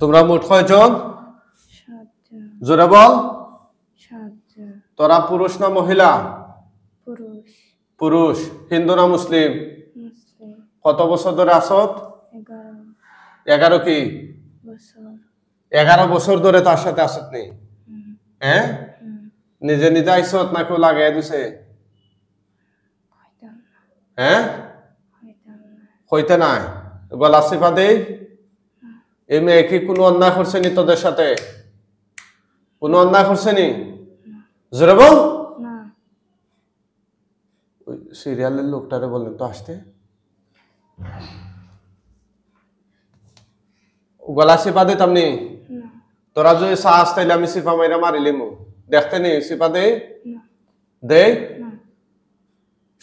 তোমরা মোট কয়জন? 7 জন। জোরে বল। 7 জন। তোরা পুরুষ না মহিলা? পুরুষ। পুরুষ। হিন্দু না মুসলিম? মুসলিম। কত বছর ধরে আসত? 11 11 কি? বছর। 11 বছর ধরে তার সাথে আসত নি? হ্যাঁ, নিজে নিজে আইসত না কেউ লাগাই দিছে? হ্যাঁ, হইতে নাই। গলা চিপা দেই। এই মেয়ে কি কোনো অন্যায় করছে নি তোদের সাথে? কোনো অন্যায় করছে নি? জোরে বল। না। ওই সিরিয়ালের লোকটারে বললেন তো আসতে। গলা চিপা দিতাম নি? তোরা যদি সাহস তাইলে আমি চিপা মাইরা মারিলিমু। দেখতে নি চিপা দেই? দে।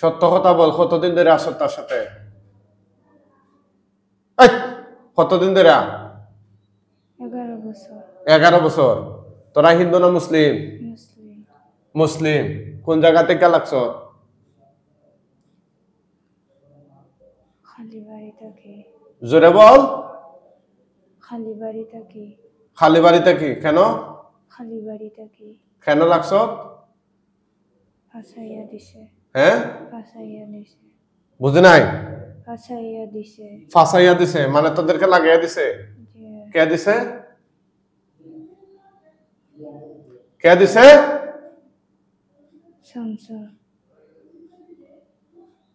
সত্য কথা বল, কতদিন ধরে আসত তার সাথে? কতদিন ধরে? 11 বছর। 11 বছর। তোরা হিন্দু না মুসলিম? মুসলিম। মুসলিম। কোন জায়গা থেকে লাগছ? খালিবাড়ি থেকে। জোরে বল। খালিবাড়ি থেকে। খালিবাড়ি থেকে কেন? খালিবাড়ি থেকে। কেন লাগছ? ফাঁসাইয়া দিছে। হ্যাঁ, ফাঁসাইয়া দিছে। বুঝি নাই। ফাঁসাইয়া দিছে। ফাঁসাইয়া দিছে মানে তোদেরকে লাগাইয়া দিছে? কে দিছে? কে দিছে? শামসুন।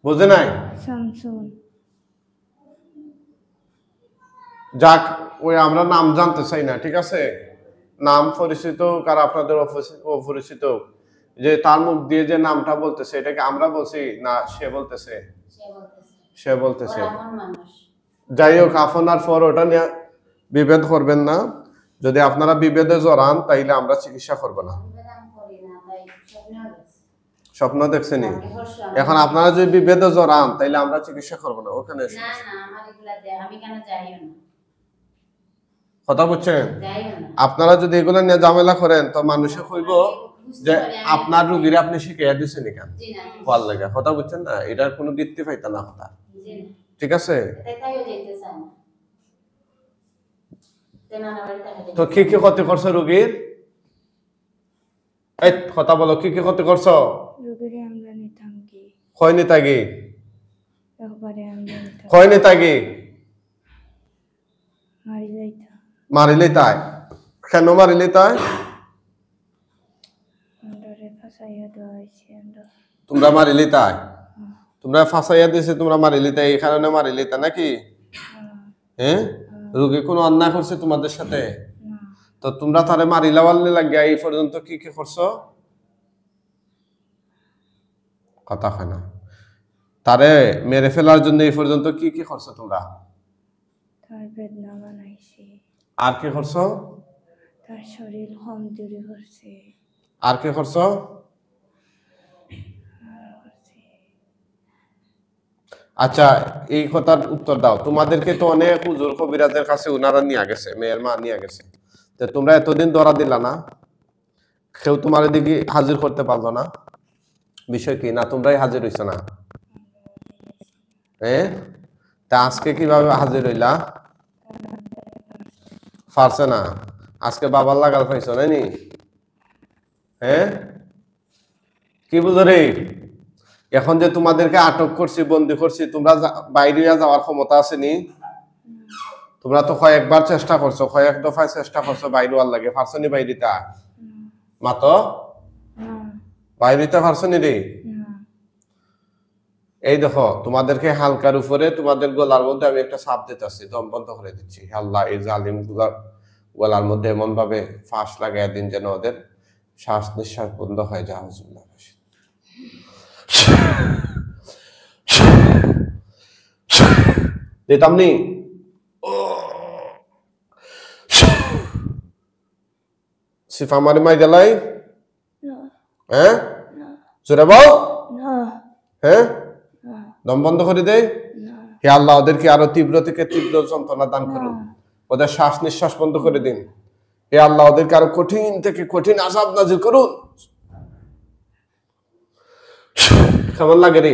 বুঝি নাই। শামসুন। যাক, ওই আমরা নাম জানতে চাই না, ঠিক আছে? নাম পরিচিত কার আপনাদের অপরিচিত, যে তার মুখ দিয়ে যে নামটা বলতেছে এটাকে আমরা বলছি না সে বলতেছে? সে বলতেছে। যাই হোক, আপনার পর ওটা নিয়ে বিভেদ করবেন না। যদি আপনারা বিভেদে জড়ান তাইলে আমরা চিকিৎসা করব না। স্বপ্ন দেখছেনি? এখন আপনারা যদি বিভেদে জড়ান তাইলে আমরা চিকিৎসা করব না। ওখানে কথা বুঝছেন? আপনারা যদি এগুলো নিয়ে ঝামেলা করেন তো মানুষে কইব যে আপনার রোগীরা আপনি শিখাইয়া দিচ্ছেন কেন, ভাল লাগে। কথা বুঝছেন না? এটার কোনো ভিত্তি পাইতা না কথা, ঠিক আছে? তো কি কি ক্ষতি করছো রোগীর? এই কথা বলো, কি কি ক্ষতি করছো? রোগীরে আমরা নিতাম কি? কয় নিতা কি? একবারে আমরা নিতাম। কয় নিতা কি? মারি যাইতা। মারিলে তাই? কেন মারিলে তাই? আমরারে ফাঁসাইয়া দেওয়া হয়েছে। তোমরা মারিলে তাই? তোমরা ফাঁসাইয়া দিয়েছে, তোমরা মারিলে তাই, এই কারণে মারিলে তা নাকি? হ্যাঁ, রোগী কোনো অন্যায় করছে তোমাদের সাথে? তো তোমরা তারে মারিলা বললে লাগিয়া এই পর্যন্ত কি কি করছো? কথা হয় না। তারে মেরে ফেলার জন্য এই পর্যন্ত কি কি করছো তোমরা? তার বেদনা বানাইছি। আর কি করছো? তার শরীর কমজোরি করছে। আর কি করছো? আচ্ছা, এই কথার উত্তর দাও। তোমাদেরকে তো অনেক হুজুর কবিরাজের কাছে উনারা নিয়ে গেছে, মেয়ের মা নিয়ে গেছে। তো তোমরা এতদিন ধরা দিলা না, কেউ তোমার এদিকে হাজির করতে পারলো না, বিষয় কি? না তোমরাই হাজির হইছো না? হ্যাঁ, তা আজকে কিভাবে হাজির হইলা? পারছে না। আজকে বাবার লাগাল পাইছো নাইনি? হ্যাঁ, কি বুঝো রে? এখন যে তোমাদেরকে আটক করছি, বন্দি করছি, তোমরা বাইরে যাওয়ার ক্ষমতা আছে নি? তোমরা তো কয়েকবার চেষ্টা করছো, কয়েক দফায় চেষ্টা করছো বাইরে আর লাগে, পারছো নি বাইরিতা? মাতো বাইরিতে পারছো নি রে? এই দেখো, তোমাদেরকে হালকার উপরে তোমাদের গলার মধ্যে আমি একটা চাপ দিতেছি, দম বন্ধ করে দিচ্ছি। আল্লাহ এই জালিম গলার মধ্যে এমন ভাবে ফাঁস লাগাই দিন যেন ওদের শ্বাস নিঃশ্বাস বন্ধ হয়ে যায়। দিতাম নি? সিফা মারি মাই গেলাই? হ্যাঁ, জোরে বল। হ্যাঁ, দম বন্ধ করে দেয়। হে আল্লাহ, ওদেরকে আরো তীব্র থেকে তীব্র যন্ত্রণা দান করুন, ওদের শ্বাস নিঃশ্বাস বন্ধ করে দিন। হে আল্লাহ, ওদেরকে আরো কঠিন থেকে কঠিন আযাব নাযিল করুন। কেমন লাগে রে?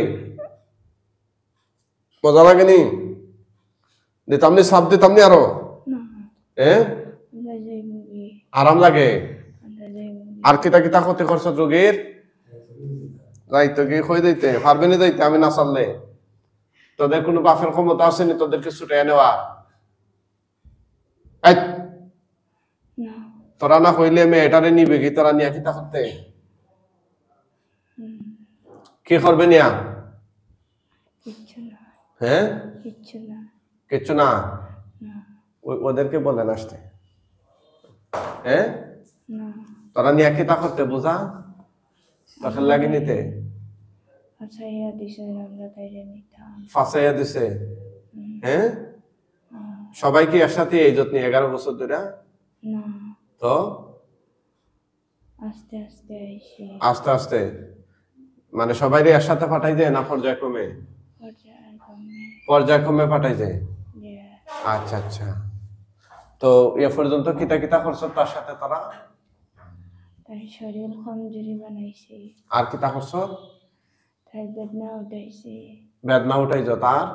মজা লাগে নি? দিতাম নি? সাপ দিতাম নি আরো? হ্যাঁ আমরা যাইবি আরাম লাগে আমরা যাইবি আর কিতা কিতা ক্ষতি করছ রোগীর যাইতো কি কই দিতে পারবে না যাইতে আমি না চাললে তোদের কোনো বাপের ক্ষমতা আসেনি তোদেরকে ছুটে নেওয়া এই, না তোরা না কইলে মেয়েটারে নিবে কি তোরা নিয়া কিতা করতে কি করবে নিয়া কিচ্ছু না হ্যাঁ কিচ্ছু না কিচ্ছু না না ওদেরকে বলেন আসতে হ্যাঁ না তোরা নিয়া কিতা করতে বুঝা তখন লাগে নিতে ফাঁসাইয়া দিছে আমরা তাইরে নিতাম ফাঁসাইয়া দিছে হ্যাঁ সবাই কি একসাথে এই যত্ন 11 বছর ধরে না তো আস্তে আস্তে আইসি আস্তে আস্তে মানে সবাই একসাথে পাঠাই যায় না পর্যায়ক্রমে পর্যায়ক্রমে পর্যায়ক্রমে পাঠাই যায় যে আচ্ছা আচ্ছা তো এ পর্যন্ত কিতা কিতা করছ তার সাথে তারা তার শরীর কমজোরি বানাইছে আর কিতা করছ তার বেদনা উঠাইছে বেদনা উঠাইছ তার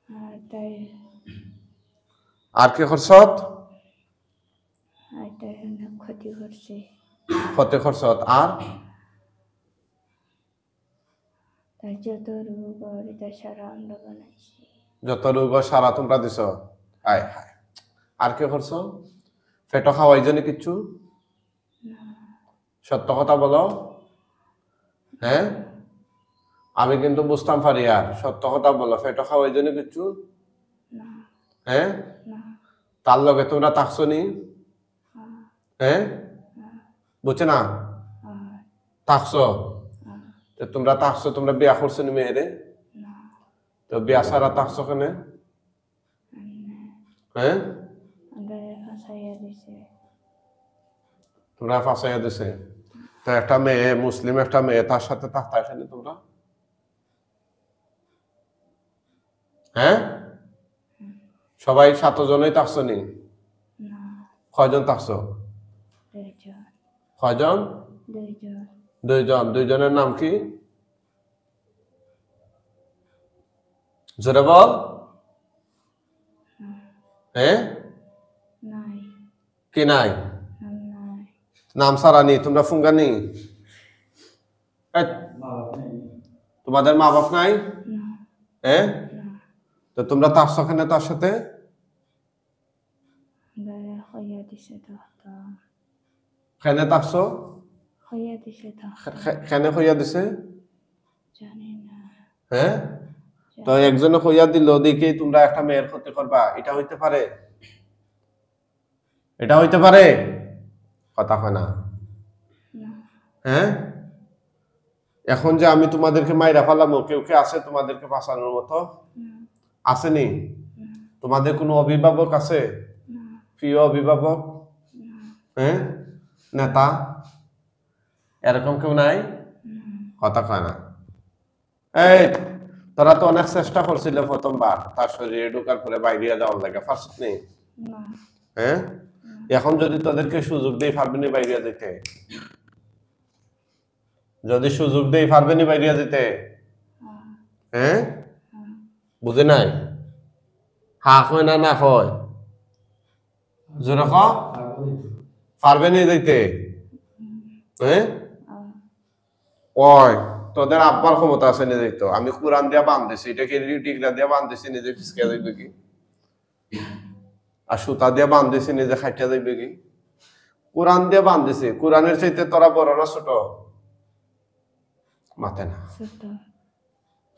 আর তার আর কি করছ অনেক ক্ষতি করছে ক্ষতি করছ আর তার যত রোগ আর তার সারা আমরা বানাইছি যত রোগ সারা তোমরা দিছ আয় হায় আর কি করছ পেটো খাওয়াই জন্য কিচ্ছু সত্য কথা বলো হ্যাঁ আমি কিন্তু বুঝতাম পারি আর সত্য কথা বলো পেটো খাওয়াই জন্য কিচ্ছু না হ্যাঁ না তার লগে তোমরা থাকছো নি হ্যাঁ বুঝছে না আর থাকছো তো তোমরা থাকছো তোমরা বিয়া করছো নি মেয়েরে না তো বিয়া সারা থাকছো কেন হ্যাঁ আমরা ফাঁসাইয়া দিছে তোমরা ফাঁসাইয়া দিছে তো একটা মেয়ে মুসলিম একটা মেয়ে তার সাথে থাকতে আসেনি তোমরা হ্যাঁ সবাই 7 জনই থাকছো নি না কয়জন থাকছো দুইজন কয়জন দুইজন দুইজনের নাম কি জোরে বল হ্যাঁ নাই কি নাই নাম নাই নাম সারা নি তোমরা ফুঙ্গা নি এই, তোমাদের মা বাপ নাই না হ্যাঁ না তো তোমরা থাকছো কেন তার সাথে আমরা হইয়া দিছে তো কেনে থাকছো হইয়া দিছে তো কেনে হইয়া দিছে জানি না হ্যাঁ তো একজনে হইয়া দিল দেখি তোমরা একটা মেয়ের ক্ষতি করবা এটা হইতে পারে এটা হইতে পারে কথা হয় না না হ্যাঁ এখন যে আমি তোমাদেরকে মাইরা ফেলাম কেউ কে আছে তোমাদেরকে বাঁচানোর মতো আসেনি তোমাদের কোনো অভিভাবক আছে না প্রিয় অভিভাবক হ্যাঁ নেতা এরকম কেউ নাই কথা কয় না এই তোরা তো অনেক চেষ্টা করছিল প্রথমবার তার শরীরে ঢোকার পরে বাইরে যাওয়ার লাগে ফার্স্ট নেই না হ্যাঁ এখন যদি তোদেরকে সুযোগ দেই পারবেনি বাইরে যেতে যদি সুযোগ দেই পারবেনি বাইরে যেতে হ্যাঁ বুঝে নাই হা হয় না না হয় জোরে ক পারবেনি যেতে হ্যাঁ ওই তোদের আব্বার ক্ষমতা আছে নিজে তো আমি কোরআন দিয়া বান্ধেছি এটাকে টিকলা দিয়া বান্ধেছি নিজে ফিসকে যাইবে কি আর সুতা দিয়া বান্ধেছি নিজে খাইটা যাইবে কি কোরআন দিয়ে বান্ধেছি কোরআনের চাইতে তোরা বড় না ছোট মাথে না ছোট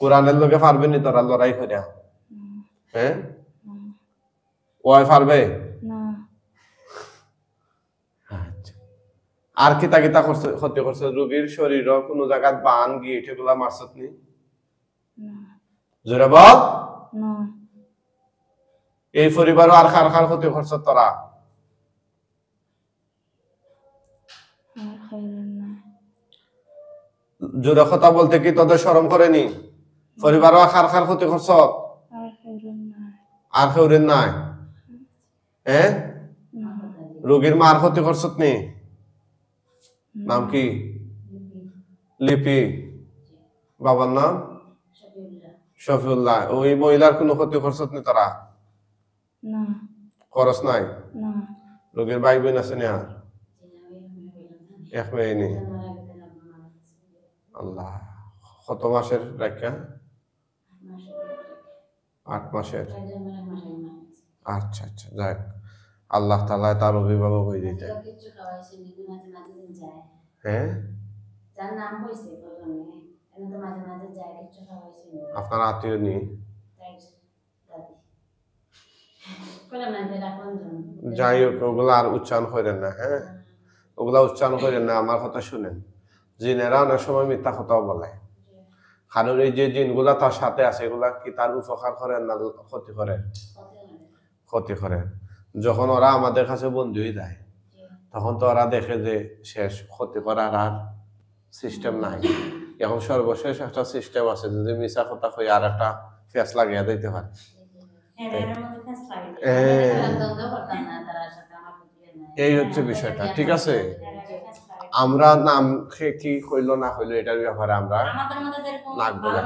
কোরআনের লোকে পারবে নি তোরা লড়াই করে হ্যাঁ ওই পারবে না আচ্ছা আর কিতা কিতা করছে ক্ষতি করছে রোগীর শরীর কোনো জায়গায় বান গিট এগুলা মারছত নি না জোরে বল না এই পরিবারও আর খার খার ক্ষতি করছে তোরা আর খাইলেন না জোরে কথা বলতে কি তোদের শরম করেনি পরিবারও আর খার খার ক্ষতি করছ আর খাইলেন না আর কেউরেন নাই হ্যাঁ না রোগীর মার ক্ষতি করছত নি নাম কি লিপি বাবার নাম শফিউল্লাহ ওই মহিলার কোনো ক্ষতি করছত নি তোরা না খরচ নাই না রোগীর ভাই বোন আছে না এক মেয়ে নেই আল্লাহ কত মাসের রাখা 8 মাসের আচ্ছা আচ্ছা যাক আল্লাহ তাআলা তার অভিভাবক হয়ে দিতে হ্যাঁ আপনার আত্মীয় নেই যাই হোক ওগুলা আর উচ্চারণ করেন না হ্যাঁ ওগুলা উচ্চারণ করেন না আমার কথা শুনেন জিনেরা অনেক সময় মিথ্যা কথাও বলে কারণ এই যে জিনগুলা তার সাথে আছে এগুলা কি তার উপকার করে না ক্ষতি করে ক্ষতি করে যখন ওরা আমাদের কাছে বন্দী হয়ে যায় তখন তো ওরা দেখে যে শেষ ক্ষতি করার আর সিস্টেম নাই এখন সর্বশেষ একটা সিস্টেম আছে যদি মিশা কথা কই আর একটা ফেস লাগিয়ে দিতে পারে এই হচ্ছে বিষয়টা ঠিক আছে আমরা নাম কি হইলো না হইলো এটার ব্যাপারে আমরা লাগবো না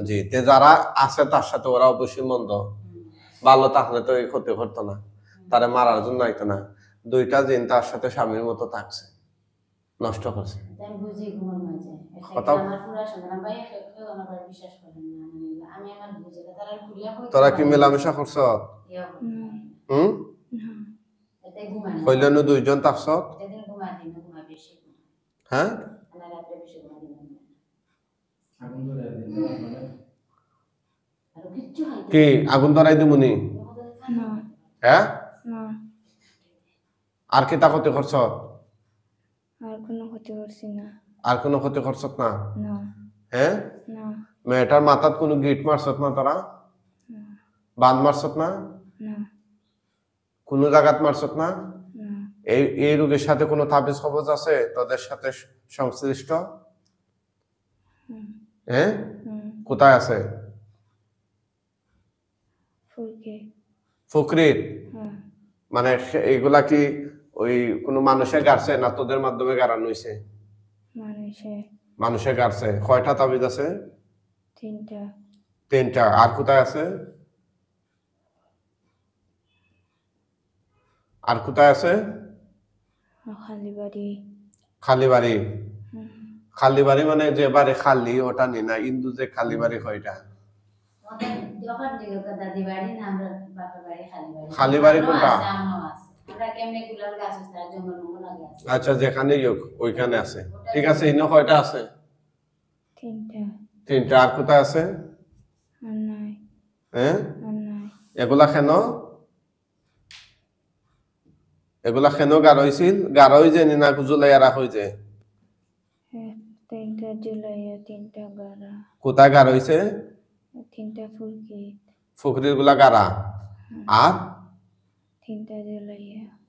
জি তে যারা আছে তার সাথে ওরা অবশ্যই মন্দ ভালো থাকলে তো এই ক্ষতি করতো না তারা মারার জন্য আইতো না দুইটা জিন তার সাথে স্বামীর মতো থাকছে নষ্ট করছে তোরা কি মেলামেশা করছ হইলেন দুইজন থাকছ হ্যাঁ কি আগুন ধরাই দিমুনি হ্যাঁ আর কি তা ক্ষতি করছ আর কোনো ক্ষতি করছি না আর কোনো ক্ষতি করছ না না হ্যাঁ না মেয়েটার মাথাত কোনো গিট মারছ না তোরা বাঁধ মারছ না না কোনো জায়গাত মারছ না না এই রোগের সাথে কোনো তাবিজ কবজ আছে তোদের সাথে সংশ্লিষ্ট হ্যাঁ কোথায় আছে ফকরির মানে এগুলা কি ওই কোন মানুষে গাড়ছে না তোদের মাধ্যমে গাড়ানো হয়েছে মানুষে গাড়ছে কয়টা তাবিজ আছে তিনটা আর কোথায় আছে আর কোথায় আছে খালিবাড়ি খালিবাড়ি মানে যে বাড়ি খালি ওটা নি না ইন্দু যে খালিবাড়ি কয়টা খালিবাড়ি কোনটা আচ্ছা যেখানে ওইখানে আছে ঠিক আছে ইনো কয়টা আছে তিনটা আর কোথায় আছে হ্যাঁ এগুলা কেন গাড় হয়েছিল গাড় হয়ে যায় না জুলাইয়া রাখ হয়ে যায় কোথায় গাড় হয়েছে ফুকরির গুলা গাড়া আর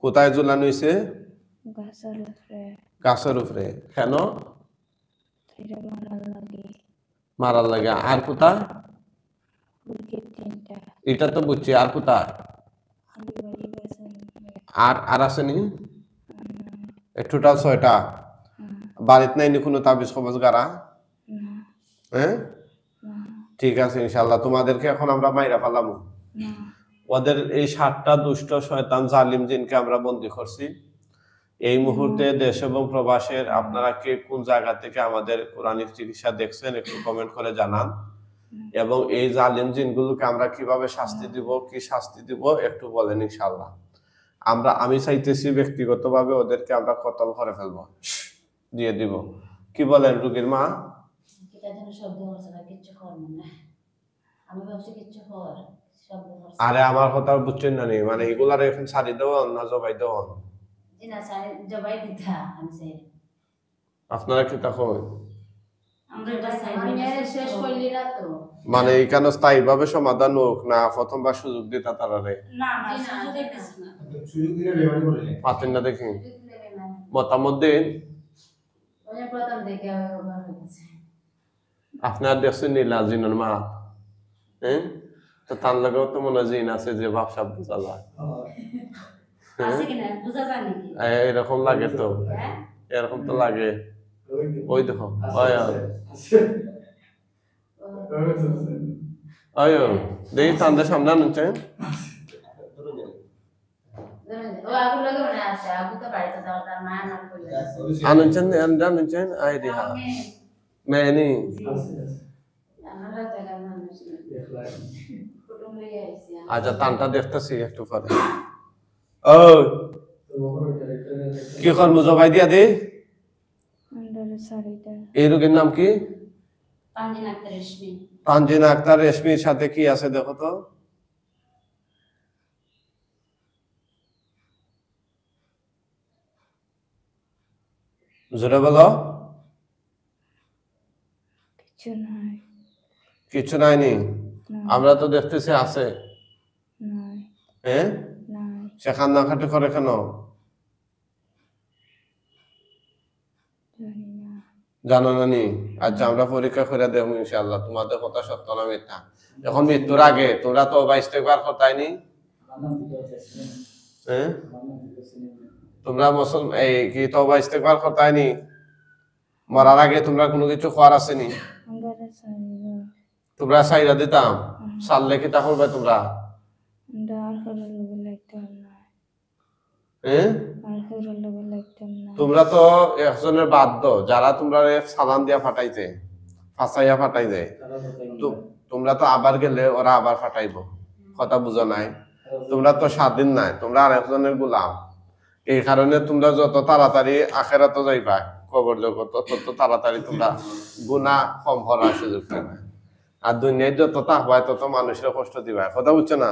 কোথায় ঝুলানো হয়েছে গাছের উপরে কেন মারার লাগে আর কোথায় এটা তো বুঝছি আর কোথায় আর আসেনি টোটাল 6টা বাড়িতে নাই কোনো তাবিজ কবজ গাড়া হ্যাঁ ঠিক আছে ইনশাআল্লাহ তোমাদেরকে এখন আমরা মাইরা ফেলাম ওদের এই 7টা দুষ্ট শয়তান জালিম জিনকে আমরা বন্দী করছি এই মুহূর্তে দেশ এবং প্রবাসের আপনারা কে কোন জায়গা থেকে আমাদের কোরআনিক চিকিৎসা দেখছেন একটু কমেন্ট করে জানান এবং এই জালিম জিনগুলোকে আমরা কিভাবে শাস্তি দিব কি শাস্তি দিব একটু বলেন ইনশাআল্লাহ আমি চাইতেছি ব্যক্তিগতভাবে ওদেরকে আমরা কতল করে ফেলবো দিয়ে দিব কি বলেন রোগীর মা আরে আমার কথা বুঝছেন না মানে এগুলার এখন ছাড়ি দেওয়া না জবাই দেওয়া আপনারা কি তখন মানে এখানে স্থায়ী ভাবে সমাধান হোক না প্রথমবার সুযোগ দিতা তারারে পাতেন না দেখি মতামত দিন আপনার দেখছেন নীলা জিনের মা হ্যাঁ তো তার লাগেও তো মনে জিন আছে যে ভাবসা বুঝালা এরকম লাগে তো এরকম তো লাগে ওই দেখো দেখি তাদের সামনে আনছেন আনুনছেন আই দিহা মেনি আচ্ছা টানটা দেখতেছি একটু পরে ও কি করবো জবাই দিয়া দে আন্ডারে শাড়িটা এই রোগীর নাম কি রেশমি তানজিনা আক্তার রেশমির সাথে কি আছে দেখো তো জোরে বলো কিছু নাই কিছু নাইনি না আমরা তো দেখতেছি আছে নাই হ্যাঁ নাই সে কান্নাকাটি করে কেন জানি না জানো না নি আচ্ছা আমরা পরীক্ষা করে দেব ইনশাআল্লাহ তোমাদের কথা সত্য না মিথ্যা এখন মৃত্যুর আগে তোমরা তো 22 বার কথাইনি হ্যাঁ তোমরা মুসলমান এই কি তো 22 বার কথাইনি মরার আগে তোমরা কোনো কিছু খাওয়ার আসেনি আন্ডারে শাড়িটা তোমরা সাইরা দিতাম সাললে কি তা করবে তোমরা আন্ডার করে লগে লাগতাম না হ্যাঁ আর করে লগে লাগতাম না তোমরা তো একজনের বাধ্য যারা তোমরা সালাম দিয়া ফাটাইছে ফাঁসাইয়া ফাটাইছে তোমরা তো আবার গেলে ওরা আবার ফাটাইবো কথা বুঝো নাই তোমরা তো স্বাধীন নাই তোমরা আর একজনের গোলাম এই কারণে তোমরা যত তাড়াতাড়ি আখেরাতে যাইবা কবর জগৎ তত তাড়াতাড়ি তোমরা গুনাহ কম করার সুযোগ পাবে আর দুনিয়ায় যত তাহবাই তত মানুষের কষ্ট দিবা কথা বুঝছো না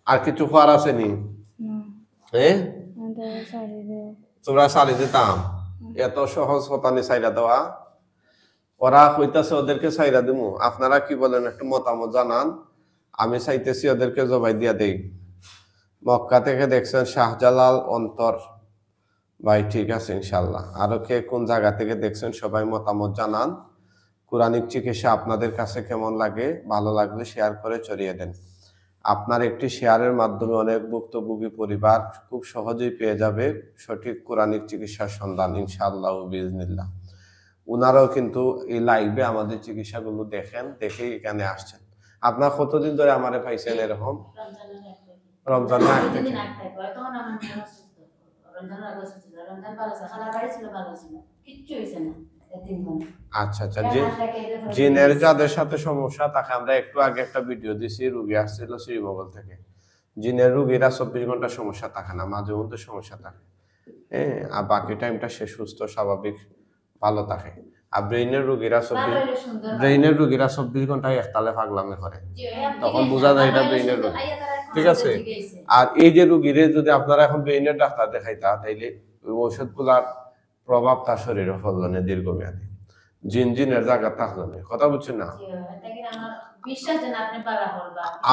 আর কিছু খোয়ার আছে নি না হ্যাঁ আন্ডারে শাড়িটা তোমরা সারি দিতাম এত সহজ হতানি সাইরা দেওয়া ওরা কইতাছে ওদেরকে সাইরা দিমু আপনারা কি বলেন একটু মতামত জানান আমি চাইতেছি ওদেরকে জবাই দিয়া দেই মক্কা থেকে দেখছেন শাহজালাল অন্তর ভাই ঠিক আছে ইনশাল্লাহ আরো কে কোন জায়গা থেকে দেখছেন সবাই মতামত জানান কোরআনিক চিকিৎসা আপনাদের কাছে কেমন লাগে ভালো লাগলে শেয়ার করে ছড়িয়ে দেন আপনার একটি শেয়ারের মাধ্যমে অনেক ভুক্তভোগী পরিবার খুব সহজেই পেয়ে যাবে সঠিক কোরআনিক চিকিৎসার সন্ধান ইনশাআল্লাহ বিজনিল্লাহ উনারাও কিন্তু এই লাইভে আমাদের চিকিৎসাগুলো দেখেন দেখেই এখানে আসছেন আপনার কতদিন ধরে আমারে পাইছেন এরকম রমজানের আগ থেকে আচ্ছা আচ্ছা জিনের যাদের সাথে সমস্যা তাকে আমরা একটু আগে একটা ভিডিও দিছি রোগী আসছিল শ্রীমঙ্গল থেকে জিনের রোগীরা 24 ঘন্টা সমস্যা থাকে না মাঝে মধ্যে সমস্যা থাকে হ্যাঁ আর বাকি টাইমটা সে সুস্থ স্বাভাবিক ভালো থাকে আর ব্রেইনের রোগীরা 24 ঘন্টায় একতালে পাগলামি করে তখন বোঝা যায় এটা ব্রেইনের রোগী ঠিক আছে আর এই যে রোগীরে যদি আপনারা এখন ব্রেইনের ডাক্তার দেখাইতা তাইলে ওই ওষুধগুলার প্রভাব তার শরীরে ফেললো না দীর্ঘমেয়াদী জিনের জায়গা থাকলো না কথা বুঝছেন না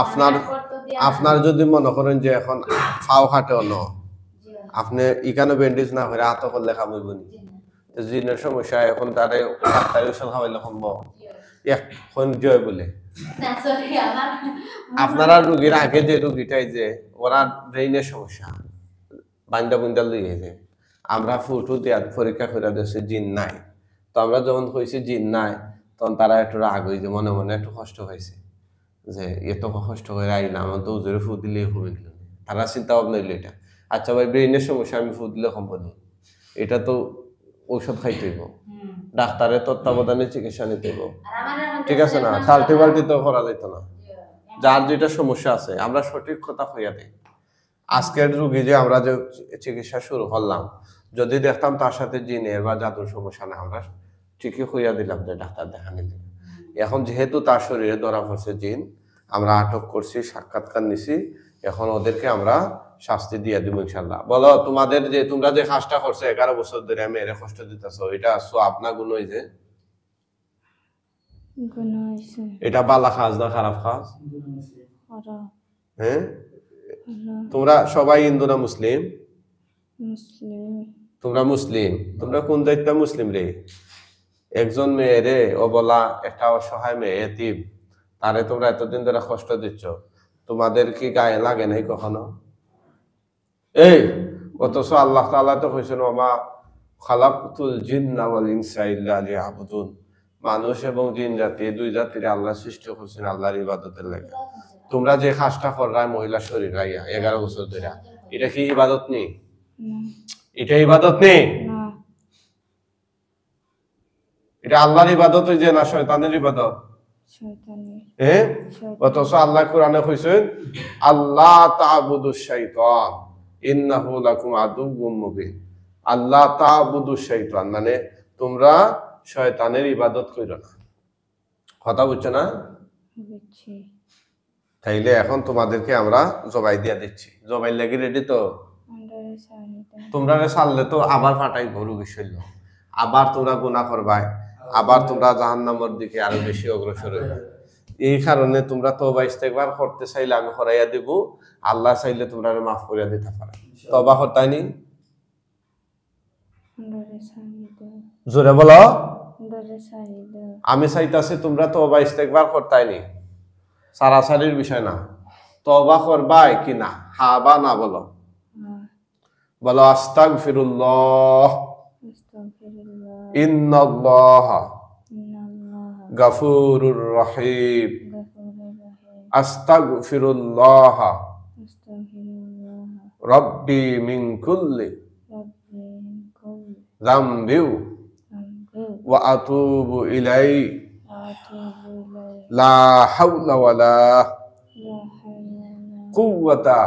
আপনার আপনার যদি মনে করেন যে এখন ফাও খাটেও ন আপনি এখানে ব্যান্ডেজ না করে হাত করলে খামইবনি জিনের সমস্যা এখন তারে ডাক্তার ওষুধ খাওয়াইলে সম্ভব এখন জয় বলে আপনারা রোগীর আগে যে রোগীটাই যে ওরা ব্রেইনের সমস্যা বান্দা বুন্দা লইয়ে যে আমরা ফুটু দিয়া পরীক্ষা করে দিয়েছি জিন নাই তো আমরা যখন কইছি জিন নাই তখন তারা একটু রাগ হয়েছে মনে মনে একটু কষ্ট হয়েছে যে এত কষ্ট করে আইলাম আমার তো উজরে ফু দিলেই হবে গেল তারা চিন্তা ভাবনা হইলো এটা আচ্ছা ভাই ব্রেইনের সমস্যা আমি ফু দিলে সম্ভব এটা তো ঔষধ খাইতে হইব ডাক্তারের তত্ত্বাবধানে চিকিৎসা নিতে হইব ঠিক আছে না চালতে বালতি তো করা যেত না যার যেটা সমস্যা আছে আমরা সঠিক কথা হইয়া দিই আজকের রোগী যে আমরা যে চিকিৎসা শুরু করলাম যদি দেখতাম তার সাথে জিনের বা জাদুর সমস্যা না আমরা ঠিকই হইয়া দিলাম যে ডাক্তার দেখা নিলে এখন যেহেতু তার শরীরে ধরা পড়ছে জিন আমরা আটক করছি সাক্ষাৎকার নিছি এখন ওদেরকে আমরা শাস্তি দিয়ে দিব ইনশাল্লাহ বলো তোমাদের যে তোমরা যে কাজটা করছো 11 বছর ধরে আমি এর কষ্ট দিতেছো এটা সওয়াব না গুণ হইছে গুণ হইছে এটা ভালো কাজ না খারাপ কাজ খারাপ হ্যাঁ তোমরা সবাই হিন্দু না মুসলিম মুসলিম তোমরা মুসলিম তোমরা কোন দায়িত্ব মুসলিম রে একজন মেয়ে রে অবলা একটা অসহায় মেয়ে এতিম তারে তোমরা এতদিন ধরে কষ্ট দিচ্ছ তোমাদের কি গায়ে লাগে নাই কখনো এই অথচ আল্লাহ তাআলা তো কইছেন ওমা খালাকতুল জিন্না ওয়াল ইনসা ইল্লা লিয়াবুদুন মানুষ এবং জিন জাতি দুই জাতির আল্লাহ সৃষ্টি করেছেন আল্লাহর ইবাদতের লাগি তোমরা যে কাজটা কররা মহিলা শরীর গাইয়া 11 বছর ধরে এটা কি ইবাদত নেই? না এটা ইবাদত নেই? না এটা আল্লাহর ইবাদত হইছে না শয়তানের ইবাদত? শয়তানের হ্যাঁ, শয়তান অথচ আল্লাহ কোরআনে কইছেন আল্লাহ তা'বুদুশ শাইতান ইন্নাহু লাকুম আদুউম মুবিন। আল্লাহ তা'বুদুশ শাইতান মানে তোমরা শয়তানের ইবাদত কইরো না। কথা বুঝছো না? বুঝছি তাইলে এখন তোমাদেরকে আমরা জবাই দিয়া দিচ্ছি। জবাই লাগি রেডি তো? আন্ডারে সারিদা তোমরা ছাড়লে তো আবার ফাটাই গরু গেছিল, আবার তোমরা গুনাহ করবাই, আবার তোমরা জাহান্নামের দিকে আরো বেশি অগ্রসর হইবে। এই কারণে তোমরা তওবা ইস্তেগফার করতে চাইলে আমি করাইয়া দেব, আল্লাহ চাইলে তোমরা মাফ করিয়া দিতে পারে। তওবা করতাইনি? আন্ডারে সারিদা জোরে বলো। আন্ডারে সারিদা আমি চাইতাছি তোমরা তওবা ইস্তেগফার করতাইনি, সারাসারির বিষয় না। তওবা করবাই কি না, হ্যাঁ বা না বলো। বলো আস্তাগফিরুল্লাহ আস্তাগফিরুল্লাহ ইন্নাল্লাহা ইন্নাল্লাহ গাফুরুর রহিম। গফুরুর রহিম আস্তাগফিরুল্লাহ আস্তাগফিরুল্লাহ রব্বি মিন কুল্লি রাব্বি মিন কুল্লি যামবিন যামবিন ওয়া আতুবু ইলাইহি আতুবু ইলাইহি লা হাওলা ওয়ালা লা হাওলা ওয়ালা কুওয়াতা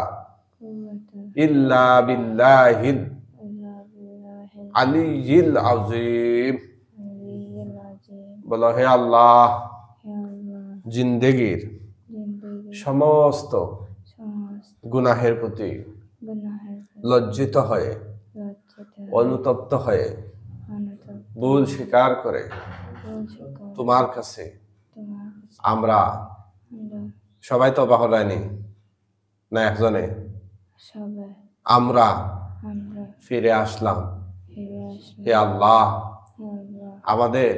কুওয়াতা ইল্লা বিল্লাহিল ইল্লা বিল্লাহিল আলিয়্যিল আযীম। আলিয়্যিল আযীম। বলো হে আল্লাহ, হে আল্লাহ জিন্দেগীর জিন্দেগীর সমস্ত সমস্ত গুনাহের প্রতি গুনাহের লজ্জিত হয়ে লজ্জিত অনুতপ্ত হয়ে অনুতপ্ত ভুল স্বীকার করে ভুল স্বীকার তোমার কাছে তোমার কাছে আমরা আমরা সবাই তওবা করাইনি না একজনে, সবাই আমরা আমরা ফিরে আসলাম। ফিরে আসবো হে আল্লাহ, হে আল্লাহ আমাদের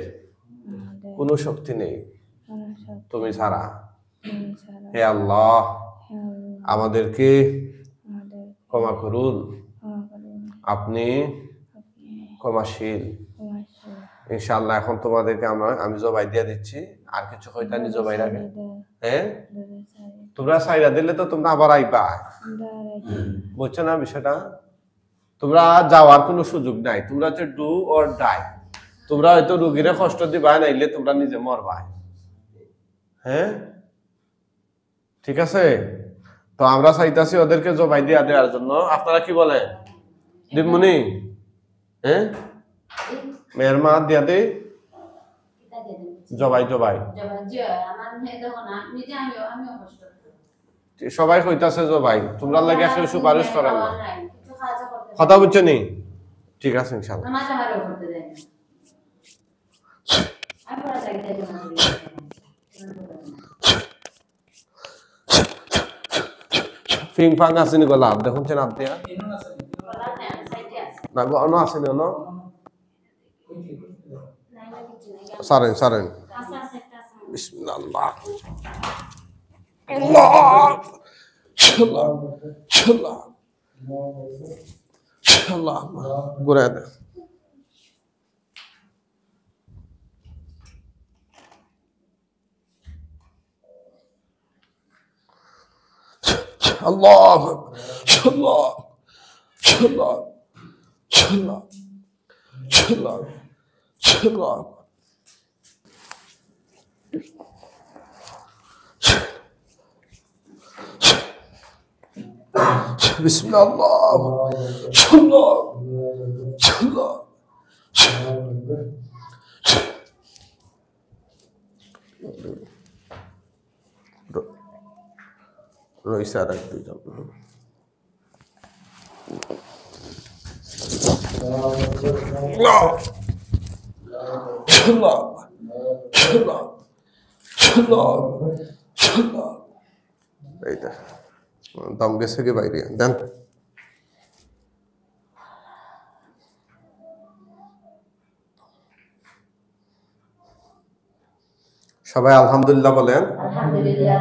আমাদের কোনো শক্তি নেই কোনো শক্তি তুমি ছাড়া। তুমি ছাড়া হে আল্লাহ, হে আল্লাহ আমাদেরকে আমাদের ক্ষমা করুন, ক্ষমা করুন আপনি আপনি ক্ষমাশীল। ক্ষমাশীল। ইনশাআল্লাহ এখন তোমাদেরকে আমি জবাই দিয়ে দিচ্ছি, আর কিছু হইতানি জবাই রাখে। হ্যাঁ, তোমরা সাইরা দিলে তো তোমরা আবার আইবা, বুঝছো না বিষয়টা? তোমরা যাওয়ার কোনো সুযোগ নাই, তোমরা হচ্ছে ডু অর ডাই। তোমরা হয়তো রুগীরে কষ্ট দিবা, নাইলে তোমরা নিজে মরবা। হ্যাঁ, ঠিক আছে? তো আমরা চাইতাছি ওদেরকে জবাই দিয়া দেওয়ার জন্য। আপনারা কি বলেন? দিমুনি? হ্যাঁ, মেয়ের মা দিয়া দে কিতা দিয়ে দেন জবাই জবাই। জবাব যে আমার মেয়ে দেখো না নিজে আমিও কষ্ট করি। সবাই কইতাছে জবাই, তোমরা লাগে আসলে সুপারিশ করেন না। কিছু কাজ করতে কথা বুঝছো নি? ঠিক আছে ইনশাআল্লাহ। নামাজ আমারও করতে দেয় না। আমি পড়া থাকি তাই জন্য করি। ফিং ফাং আসেনি গলা দেখুন চেন আপ দিয়া বলা না সাইডে আছে না গো অন আসেনি অন নাইলা কিছু নাই সারেন সারেন। কাঁচা আছে একটা আছে বিসমিল্লাহ আল্লাহ আল্লাহ আল্লাহ আল্লাহ গুনাহ দে আল্লাহ আল্লাহ আল্লাহ আল্লাহ আল্লাহ আল্লাহ বিসমিল্লাহ আল্লাহ আল্লাহ রইসা রাখ দুইজন আল্লাহ আল্লাহ আল্লাহ আল্লাহ আল্লাহ এইটা দম গেছে কি বাইরে দেন। সবাই আলহামদুলিল্লাহ বলেন। আলহামদুলিল্লাহ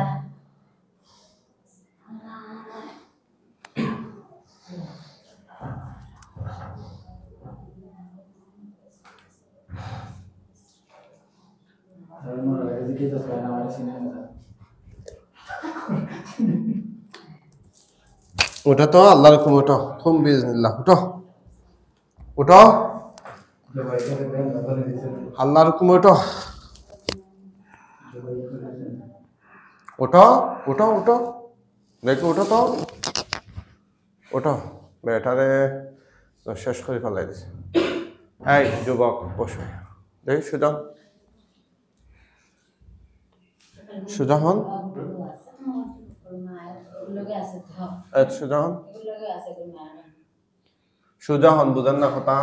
ওটা তো আল্লাহর হুকুম, ওঠো খুম বিজনিল্লাহ, ওঠো ওঠো, আল্লাহর হুকুম, ওঠো ওঠো ওঠো ওঠো, দেখো ওঠো তো, ওঠো, বেটারে শেষ করে ফেলাই দিছে। এই যুবক বসো, দেখি সুজন, সুজন হন, সুজন, সুজন হন, বুঝেন না কথা।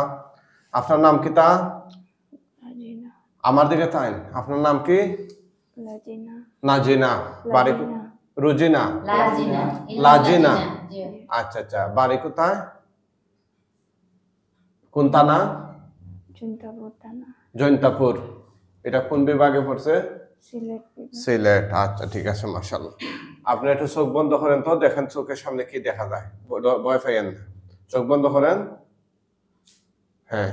আপনার নাম কি তা? লাজিনা। আমার দিকে তাই, আপনার নাম কি? লাজিনা। নাজিনা, বাড়ি লাজিনা। রুজিনা, লাজিনা। লাজিনা। জি। আচ্ছা আচ্ছা, বাড়ি কোথায়? কোন থানা? জুনতাপুর থানা, জৈন্তাপুর। এটা কোন বিভাগে পড়ছে? সিলেট বিভাগ। সিলেট। আচ্ছা ঠিক আছে, মাশাআল্লাহ। আপনি একটু চোখ বন্ধ করেন তো, দেখেন চোখের সামনে কি দেখা যায়, ভয় পাইয়েন না। চোখ বন্ধ করেন। হ্যাঁ,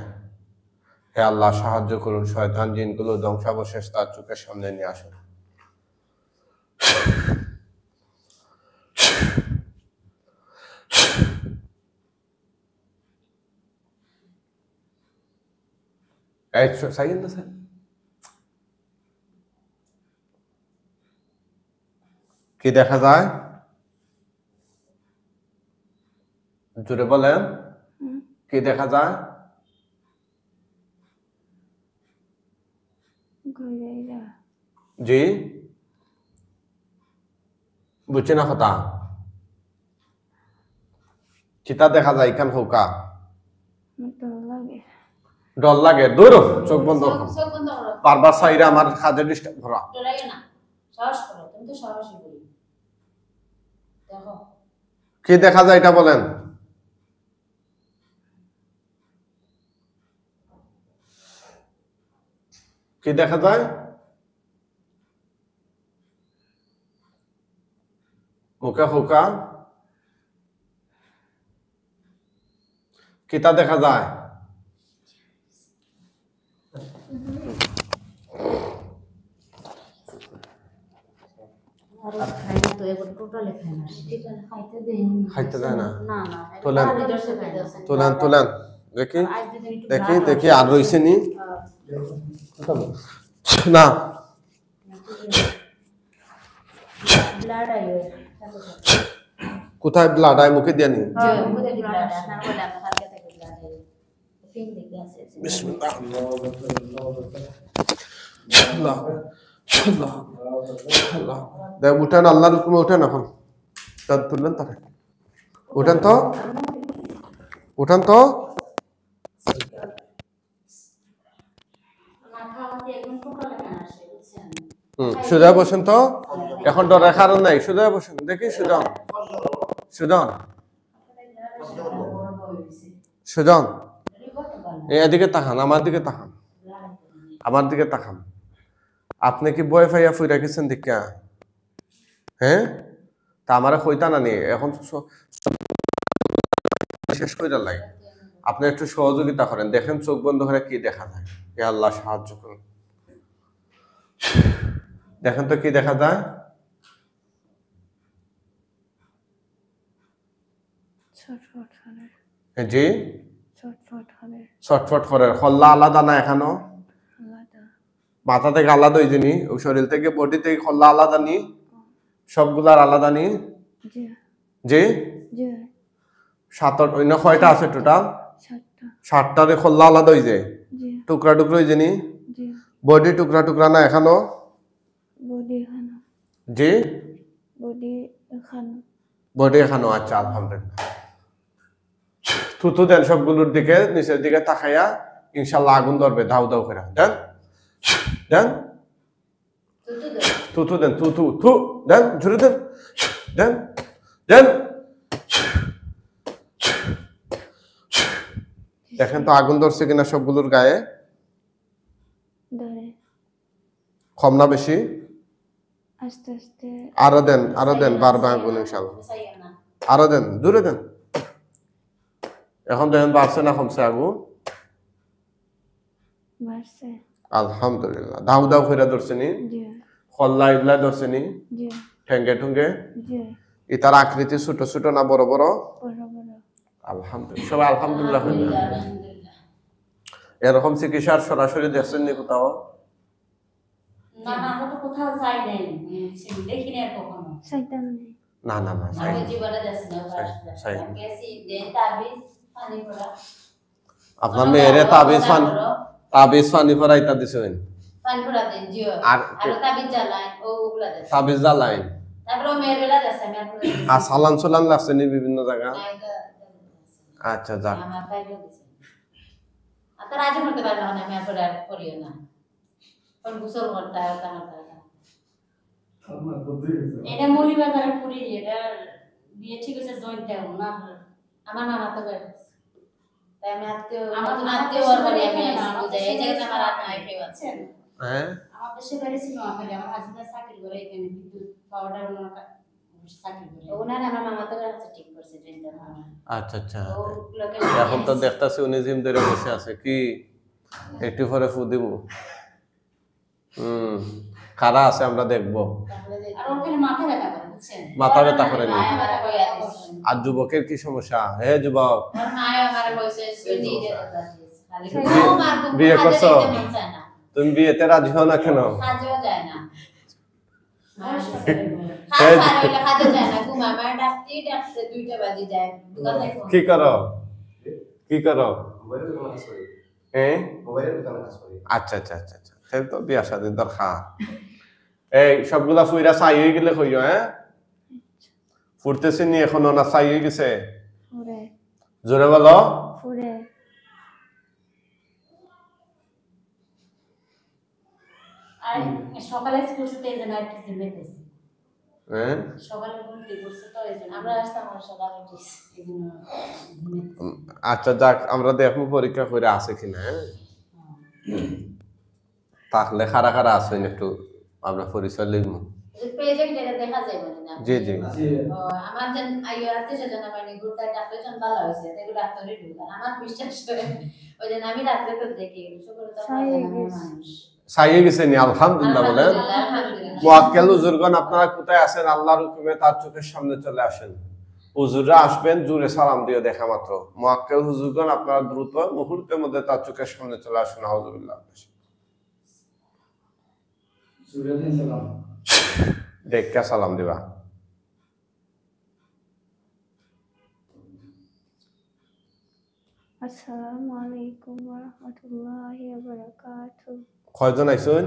হে আল্লাহ সাহায্য করুন, শয়তান জিনগুলো ধ্বংসাবশেষ তার চোখের সামনে নিয়ে আসুন। এই সাইকেল না স্যার, কি দেখা যায়? জোরে বলেন, কি দেখা যায়? ঘুরাইরা। জি, বুঝছি না কথা। চিতা দেখা যায় কেন হোকা? আমার ডর লাগে। ডর লাগে? দূর হ, চোখ বন্ধ করো। চোখ বন্ধ করো। বারবার সাইরা আমার কাজে ডিস্টার্ব করা। ডরাইও না। সাহস করো। তুমি তো সাহসী বলি। দেখো। কি দেখা যায় এটা বলেন? কি দেখা যায়? মুখে হোকা? কিতা দেখা যায়? আর খাইনা তো এবার টোটালি খাইনা। ঠিক আছে, খাইতে দেইনি। খাইতে দেয় না? না না। তোলেন। লিডারশিপ খাইতে। তোলেন তোলেন, দেখি আজ দিন একটু দেখি দেখি, আর রইছে নি হ্যাঁ। না? ব্লাড আইও। কোথায় ব্লাড আই? মুখে দিয়ে নি? যে মুখে ব্লাড আপনার বলে আপনার হাতে থেকে ব্লাড আইও। ফিং দেখে আছে। বিসমিল্লাহ। আল্লাহ আল্লাহ আল্লাহ, দেখ উঠেন, আল্লাহর হুকুমে উঠেন। এখন তার তুললেন তারে, উঠেন তো, উঠেন তো। মাথা আমাদের একদম টোটালি খাইনা আসে, বুঝছেন? সুজা বসেন তো, এখন ডরার কারণ নাই, সুজা বসেন, দেখি সুজন, সুজন, সুজন, এদিকে তাকান, আমার দিকে তাকান, আমার দিকে তাকান। আপনি কি বয় ফাইয়া ফুই রাখিছেন দীক্ষা? হ্যাঁ, তা আমারে কইতা না নি, এখন শেষ করে লাগে। আপনি একটু সহযোগিতা করেন, দেখেন চোখ বন্ধ করে কি দেখা যায়। হে আল্লাহ সাহায্য করুন, দেখেন তো কি দেখা যায়। ছটফট করে। জি, ছটফট করে। ছটফট করে। হল্লা আলাদা না এখানো? আলাদা। মাথা থেকে আলাদা ওই জিনি, ওই শরীর থেকে বডি থেকে হল্লা আলাদা নি, সবগুলার আলাদা নি? জি। জি, জি। 7 অন্য কয়টা আছে টোটাল? 7টা। 7টারে খোল্লা আলাদা হয়ে যায়, জি। টুকরা টুকরা হয়ে জানি, জি। বডি টুকরা টুকরা না এখানো? বডি এখানো। জি, বডি এখানো। বডি এখানো। আচ্ছা, আলহামদুলিল্লাহ। থুতু দেন সবগুলোর দিকে, নিচের দিকে তাকাইয়া, ইনশাল্লাহ আগুন ধরবে ধাউ ধাউ করে। দেন দেন, থুতু দেন, থুতু থু দেন, ঝুড়ে দেন, দেন দেন। দেখেন তো আগুন ধরছে কিনা সবগুলোর গায়ে? ধরে। কম না বেশি? আস্তে আস্তে। আরো দেন, আরো দেন, বারবার আগুন ইনশাল্লাহ। আরো দেন, দূরে দেন। এখন দেখেন বাড়ছে না কমছে আগুন? বাড়ছে। আলহামদুলিল্লাহ। দাউ দাউ করে ধরছে নি? জি। খল্লা ইবলা ধরছে নি? জি। ঠেঙ্গে ঠুঙ্গে? জি। এটার আকৃতি ছোট ছোট না বড় বড়? বড় বড়। আলহামদুলিল্লাহ, সবাই আলহামদুলিল্লাহ কইবেন। আলহামদুলিল্লাহ। এরকম চিকিৎসার সরাসরি দেখছেন নি কোথাও? না না, আমরা তো কোথাও যাই নাই, দেখি নাই কখনো। শয়তান নেই। না না না, আমি জীবনে যাচ্ছি না সাই। গেছি দেন তাবিজ পানি পড়া আপনার মেয়েরে তাবিজ পানি ফরাইতা দিছেন? পানি পড়া দেন জিও আর আর তাবিজ জ্বালাই ওগুলা দেন তাবিজ জ্বালাইন তারপরে মেয়ের বেলা যাচ্ছে আমি আপনাদের আর সালাম সালাম লাগছে নি বিভিন্ন জায়গা? আচ্ছা যাক, আমার তাইলো দিছে আর তার আজ করতে পারলাম না, আমি আসলে আর করিও না কোন গোসল করতে হয় তাহলে এটা মৌলিবাজারের পুরি, এটা বিয়ে ঠিক আছে জয়েন্টটাও না। আমার মামা তো বের তাই আমি আমার আত্মীয় ওর বাড়ি আমি আসি বুঝাই এই জায়গাতে আমার আত্মীয় কেউ আছে হ্যাঁ আমার দেশে বাড়ি ছিল আমাদের, আমার হাজবেন্ড চাকরি করে এখানে বিদ্যুৎ পাওয়ার ওনার চাকরি করে। ওনার আমার মামা তো বের আছে ঠিক করছে ট্রেনটা আচ্ছা আচ্ছা। ও লোকে এখন তো দেখতাছি উনি জিম ধরে বসে আছে, কি একটু পরে ফু দিব। কারা আছে আমরা দেখবো। আর ওখানে মাথা ব্যথা করে, বুঝছেন? মাথা ব্যথা করে নি? মায়া মারা হয়ে আছে আর যুবকের কি সমস্যা? হে যুবক, ওর মায়া মারা হয়েছে সুইডি রে খালি বিয়ে- ও মার তুমি বিয়ে করছো? মন চায় না তুমি বিয়েতে রাজি হও না কেন? কাজেও যায় না এই- খাজ আর হইলে কাজে যায় না ঘুমা মার ডাকতে ডাকতে 2টা বাজে যায় দোকানে ফোন কি করো কি করো? মোবাইলের দোকানে কাজ করি। হ্যাঁ মোবাইলের দোকানে কাজ করি। আচ্ছা আচ্ছা আচ্ছা আচ্ছা, তাহলে তো বিয়া শাদীর দরকার। এই সবগুলা ফুইরা চাই হয়ে গেলে কইও, হ্যাঁ ফুটতেছে নি এখনো না চাই হয়ে গেছে? ফুরে জোরে বলো। ফুরে আর সকালে স্কুল থেকে এই জন্য একটু জিমেতেছি, হ্যাঁ সকালে ঘুম থেকে উঠছে তো এই জন্য আমরা আসতাম ওর সাথে আগে এই জন্য জিমেতেছি। আচ্ছা যাক, আমরা দেখবো পরীক্ষা করে আছে কিনা। হ্যাঁ তাহলে খারা খারা আছে একটু আমরা পরিচয় লিখবো। প্রেজেন্ট এটা দেখা যায় মানে না জি জি ও আমার যেন আইও আত্মীয়স্বজন মানে গ্রুপটা ডাক্তার জন ভালো হয়েছে এগুলো ডাক্তারই ঢুকান আমার বিশ্বাস করে ওই জন্য আমি রাত্রে তো দেখি শুক্র তো মানুষ চাই হয়ে গেছে নি? আলহামদুলিল্লাহ বলেন। আলহামদুলিল্লাহ মুআক্কেল হুজুরগণ আপনারা কোথায় আছেন? আল্লাহর হুকুমে তার চোখের সামনে চলে আসেন। হুজুররা আসবেন, জোরে সালাম দিয়ে দেখা মাত্র। মুআক্কেল হুজুরগণ আপনারা দ্রুত মুহূর্তের মধ্যে তার চোখের সামনে চলে আসেন। আউযুবিল্লাহ। দেখা সালাম দিবা। আসসালামু আলাইকুম ওয়া রাহমাতুল্লাহি ওয়া বারাকাতুহু। কয়জন আইছেন?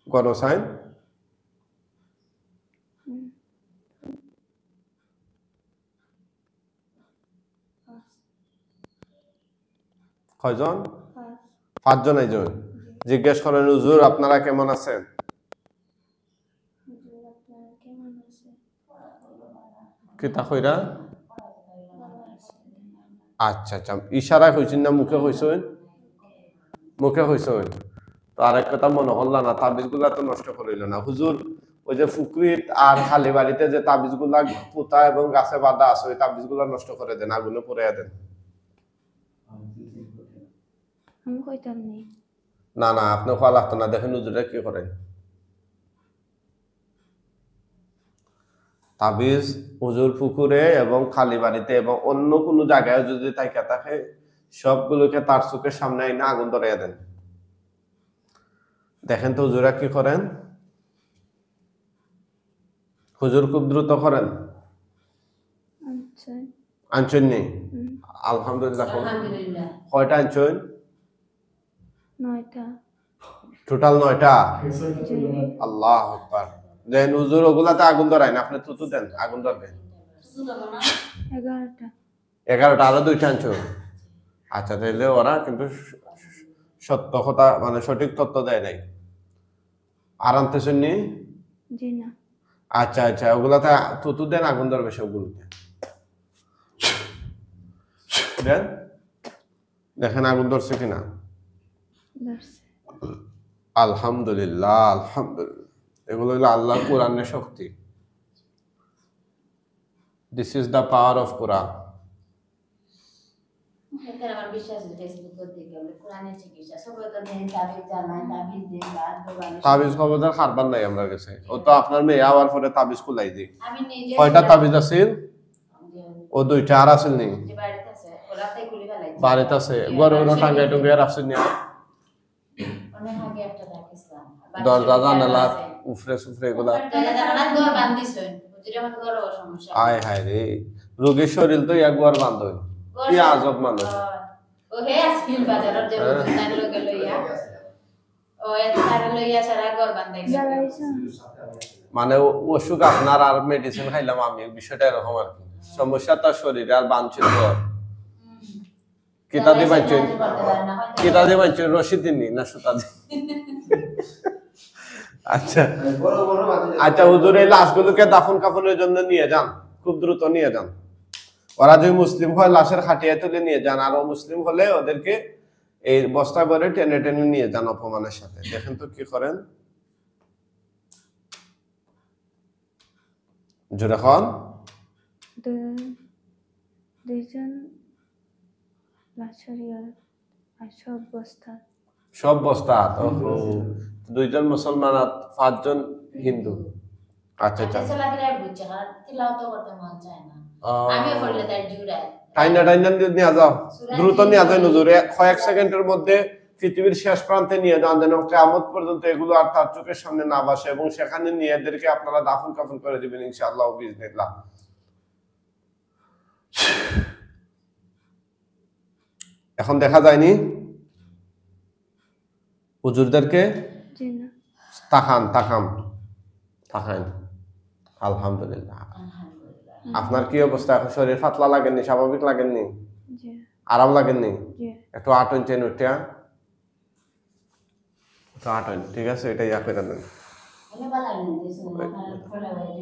গণসাইন কয়জন? 5 জন আইছেন। জিজ্ঞেস করেন হুজুর আপনারা কেমন আছেন? হুজুর আপনারা কেমন আছেন? কিতা কইরা? আচ্ছা আচ্ছা, ইশারা কইছেন না মুখে কইছেন? মুখে কইছেন। তো আরেক কথা মনে হল্লা না, তাবিজগুলা তো নষ্ট করিল না হুজুর। ওই যে ফুকরিত আর খালি বাড়িতে যে তাবিজগুলা পোতা এবং গাছে বাঁধা আছে ওই তাবিজগুলা নষ্ট করে দেন, আগুনে পুড়াইয়া দেন। আমি কইতাম নি। না না, আপনি খোয়া লাগতো না। দেখেন হুজুরে কি করেন। তাবিজ হুজুর পুকুরে এবং খালি বাড়িতে এবং অন্য কোনো জায়গায় যদি তাইকা থাকে সবগুলোকে তার চোখের সামনে এনে আগুন ধরাইয়া দেন। দেখেন তো হুজুরা কি করেন। হুজুর খুব দ্রুত করেন। আচ্ছা আনছেন নি? আলহামদুলিল্লাহ। আলহামদুলিল্লাহ কয়টা আনছেন? 9টা। টোটাল 9টা। জি আল্লাহ আকবার। দেন হুজুর ওগুলাতে আগুন ধরায় না, আপনি তুতু দেন, আগুন ধরবেন। শুধু না 11টা। 11টা, আরো 2টা আনছো। আচ্ছা তাহলে ওরা কিন্তু সত্য কথা মানে সঠিক তথ্য দেয় নাই। আর আনতেছেন নি? জি না। আচ্ছা আচ্ছা, ওগুলাতে তুতু দেন, আগুন ধরবে সবগুলোতে। দেন দেখেন আগুন ধরছে কিনা। ধরছে। আলহামদুলিল্লাহ আলহামদুলিল্লাহ। এগুলো হলো আল্লাহর কোরআনের শক্তি। This is the power of Quran. এখানে আমার বিশ্বাস আছে ফেসবুক দেখে আমরা কোরআনের চিকিৎসা সবাই তো দেন তাবিজ জানাই তাবিজ দেন গাছ গোবানে তাবিজ খবরদার খারবার নাই আমার কাছে ও তো আপনার মেয়ে আওয়ার পরে তাবিজ খুলাই দিই আমি নিজে কয়টা তাবিজ আছিল ও দুইটা আর আছিল নি যে বাড়িতে আছে ওরাতে খুলে ফেলাই বাড়িতে আছে গরুর টাঙ্গাই টুঙ্গাই রাখছেন না অনেক আগে একটা রাখিছিলাম দরজা জানালা উফরে সুফরে এগুলা দরজা জানালা ঘর বান্ধিছেন বুঝিরে মত ঘর সমস্যা আয় হায় রে রোগীর শরীর তো একবার বান্ধ কি আজব মানুষ ও হে আসকিল বাজারের যে তার লগে লইয়া ও এত তার লইয়া সারা ঘর বান্ধাইছে জ্বালাইছো মানে অসুখ আপনার আর মেডিসিন খাইলাম আমি বিষয়টা এরকম আর কি সমস্যা তার শরীরে আর বাঁধছিল কিতা দিয়ে বাঁচছেন কিতা দিয়ে বাঁচছেন রশি দিননি না সুতা দিয়ে আচ্ছা বড় বড় মাঝে আচ্ছা হুজুর এই লাশগুলোকে দাফন কাফনের জন্য নিয়ে যান খুব দ্রুত নিয়ে যান ওরা যদি মুসলিম হয় লাশের খাটিয়া তুলে নিয়ে যান আর মুসলিম হলে ওদেরকে এই বস্তা করে টেনে টেনে নিয়ে যান অপমানের সাথে দেখেন তো কি করেন জোরে খন দুইজন লাশরিয়ার আর সব বস্তা সব বস্তা ওহো দুইজন মুসলমান আর পাঁচজন হিন্দু আচ্ছা আচ্ছা আচ্ছা চলাফেরা বুঝছে আর তিলাও তো করতে মন চায় না আমি পড়লে তার জুড়ায় টাইনা টাইনা নিয়ে যাও দ্রুত নিয়ে যাও হুজুর কয়েক সেকেন্ডের মধ্যে পৃথিবীর শেষ প্রান্তে নিয়ে যান যেন কিয়ামত পর্যন্ত এগুলো আর তার চোখের সামনে না বসে এবং সেখানে নিয়ে এদেরকে আপনারা দাফন কাফন করে দিবেন ইনশাআল্লাহ বিইজনিল্লাহ এখন দেখা যায়নি হুজুরদেরকে জি না তাকান তাকান তাকান আলহামদুলিল্লাহ আলহামদুলিল্লাহ আপনার কি অবস্থা এখন শরীর পাতলা লাগেননি স্বাভাবিক লাগেননি জি আরাম লাগেননি জি একটু আটন চেন উঠিয়া একটু আটন ঠিক আছে এটা ইয়া করে দেন ভালো ভালো লাগে দিয়েছিল না ফলে হয়ে